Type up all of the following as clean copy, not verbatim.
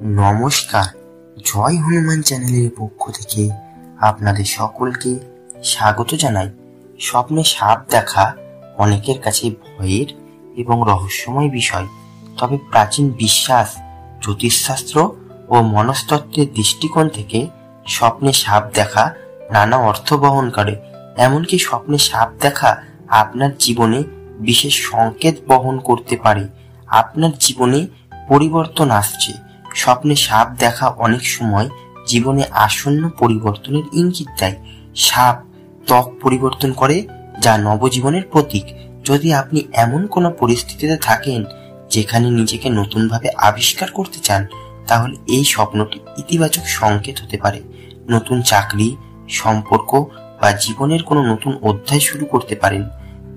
নমস্কার, জয় হনুমান চ্যানেলের পক্ষ থেকে আপনাদের সকলকে স্বাগত জানাই। স্বপ্নে সাপ দেখা অনেকের কাছে ভয়ের এবং রহস্যময় বিষয়, তবে প্রাচীন বিশ্বাস, জ্যোতিষশাস্ত্র ও মনস্তত্ত্বের দৃষ্টিকোণ থেকে স্বপ্নে সাপ দেখা নানা অর্থ বহন করে। এমনকি স্বপ্নে সাপ দেখা আপনার জীবনে বিশেষ সংকেত বহন করতে পারে। আপনার জীবনে পরিবর্তন আসছে। স্বপ্নে সাপ দেখা অনেক সময় জীবনে আসন্ন পরিবর্তনের ইঙ্গিত দেয়। সাপ ত্বক পরিবর্তন করে, যা নবজীবনের প্রতীক। যদি আপনি এমন কোনো পরিস্থিতিতে থাকেন যেখানে নিজেকে নতুনভাবে আবিষ্কার করতে চান, তাহলে এই স্বপ্নটি ইতিবাচক সংকেত হতে পারে। নতুন চাকরি, সম্পর্ক বা জীবনের কোনো নতুন অধ্যায় শুরু করতে পারেন।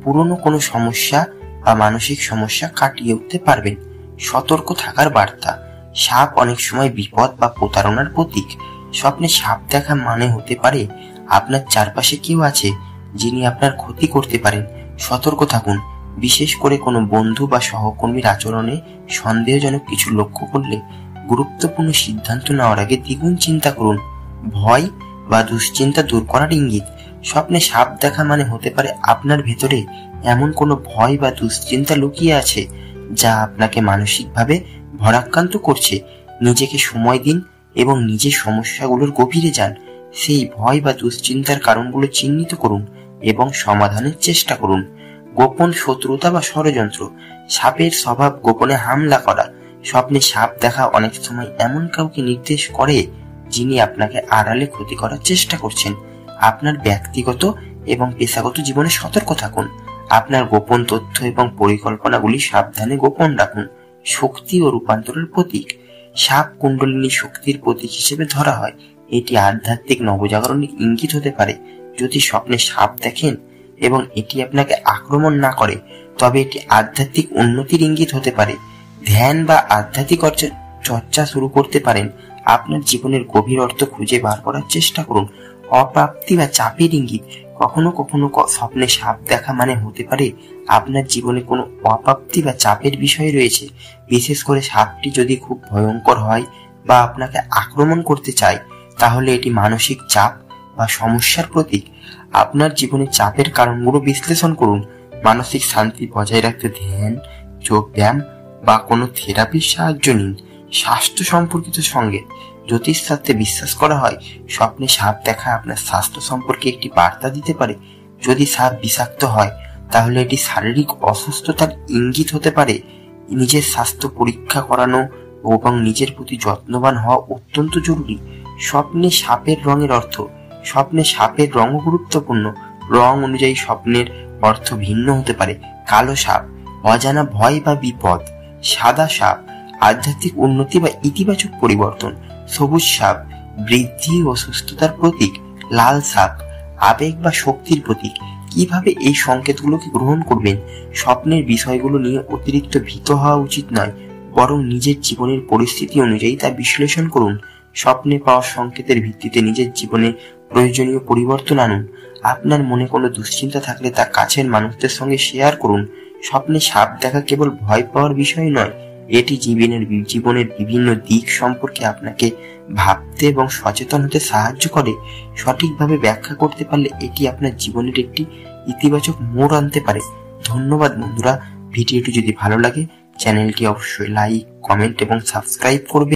পুরনো কোনো সমস্যা বা মানসিক সমস্যা কাটিয়ে উঠতে পারবেন। সতর্ক থাকার বার্তা। সাপ অনেক সময় বিপদ বা প্রতারণার প্রতীক। স্বপ্নে সাপ দেখা মানে হতে পারে আপনার চারপাশে কেউ আছে যিনি আপনার ক্ষতি করতে পারেন। সতর্ক থাকুন। বিশেষ করে কোনো বন্ধু বা সহকর্মীর আচরণে সন্দেহজনক কিছু লক্ষ্য করলে গুরুত্বপূর্ণ সিদ্ধান্ত নেওয়ার আগে দ্বিগুণ চিন্তা করুন। ভয় বা দুশ্চিন্তা দূর করার ইঙ্গিত। স্বপ্নে সাপ দেখা মানে হতে পারে আপনার ভেতরে এমন কোনো ভয় বা দুশ্চিন্তা লুকিয়ে আছে যা আপনাকে মানসিকভাবে ভারাক্রান্ত করছে। নিজেকে সময় দিন এবং নিজের সমস্যাগুলোর গভীরে যান। সেই ভয় বা দুশ্চিন্তার কারণগুলো চিহ্নিত করুন এবং সমাধানের চেষ্টা করুন। গোপন শত্রুতা বা ষড়যন্ত্র। সাপের স্বভাব গোপনে হামলা করা। স্বপ্নে সাপ দেখা অনেক সময় এমন কাউকে নির্দেশ করে যিনি আপনাকে আড়ালে ক্ষতি করার চেষ্টা করছেন। আপনার ব্যক্তিগত এবং পেশাগত জীবনে সতর্ক থাকুন। আপনার গোপন তথ্য এবং পরিকল্পনাগুলি সাবধানে গোপন রাখুন। শক্তি ও রূপান্তরের প্রতীক। সাপ কুণ্ডলিনী শক্তির প্রতীক হিসেবে ধরা হয়। এটি আধ্যাত্মিক নবজাগরণের ইঙ্গিত হতে পারে। যদি স্বপ্নে সাপ দেখেন এবং এটি আপনাকে আক্রমণ না করে, তবে এটি আধ্যাত্মিক উন্নতির ইঙ্গিত হতে পারে। ধ্যান বা আধ্যাত্মিক চর্চা শুরু করতে পারেন। আপনার জীবনের গভীর অর্থ খুঁজে বার করার চেষ্টা করুন। অপ্রাপ্তি বা চাপের ইঙ্গিত। কখনো কখনো স্বপ্নে সাপ দেখা মানে হতে পারে আপনার জীবনে কোনো অপ্রাপ্তি বা চাপের বিষয় রয়েছে। বিশেষ করে সাপটি যদি খুব ভয়ঙ্কর হয় বা আপনাকে আক্রমণ করতে চায়, তাহলে এটি মানসিক চাপ বা সমস্যার প্রতীক। আপনার জীবনে চাপের কারণগুলো বিশ্লেষণ করুন। মানসিক শান্তি বজায় রাখতে ধ্যান, যোগ ব্যায়াম বা কোনো থেরাপির সাহায্য নিন। স্বাস্থ্য সম্পর্কিত সংকেত। জ্যোতিষশাস্ত্রে বিশ্বাস করা হয় স্বপ্নে সাপ দেখা আপনার স্বাস্থ্য সম্পর্কে একটি বার্তা দিতে পারে। যদি সাপ বিষাক্ত হয়, তাহলে এটি শারীরিক অসুস্থতার ইঙ্গিত হতে পারে। নিজের স্বাস্থ্য পরীক্ষা করানো এবং নিজের প্রতি যত্নবান হওয়া অত্যন্ত জরুরি। স্বপ্নে সাপের রঙের অর্থ। স্বপ্নে সাপের রঙও গুরুত্বপূর্ণ। রং অনুযায়ী স্বপ্নের অর্থ ভিন্ন হতে পারে। কালো সাপ অজানা ভয় বা বিপদ। সাদা সাপ আধ্যাত্মিক উন্নতি বা ইতিবাচক পরিবর্তন। সবুজ সাপ বৃদ্ধি ও সুস্থতার প্রতীক। লাল সাপ আবেগ বা শক্তির প্রতীক। কিভাবে এই সংকেতগুলোকে গ্রহণ করবেন? স্বপ্নের বিষয়গুলো নিয়ে অতিরিক্ত ভীত হওয়া উচিত নয়, বরং নিজের জীবনের পরিস্থিতি অনুযায়ী তা বিশ্লেষণ করুন। স্বপ্নে পাওয়া সংকেতের ভিত্তিতে নিজের জীবনে প্রয়োজনীয় পরিবর্তন আনুন। আপনার মনে কোনো দুশ্চিন্তা থাকলে তা কাছের মানুষদের সঙ্গে শেয়ার করুন। স্বপ্নে সাপ দেখা কেবল ভয় পাওয়ার বিষয় নয়, এটি জীবনের বিভিন্ন দিক সম্পর্কে আপনাকে ভাবতে এবং সচেতন হতে সাহায্য করে। সঠিকভাবে ব্যাখ্যা করতে পারলে এটি আপনার জীবনের একটি ইতিবাচক মোড় আনতে পারে। ধন্যবাদ বন্ধুরা। ভিডিওটি যদি ভালো লাগে চ্যানেলটি অবশ্যই লাইক, কমেন্ট এবং সাবস্ক্রাইব করবে।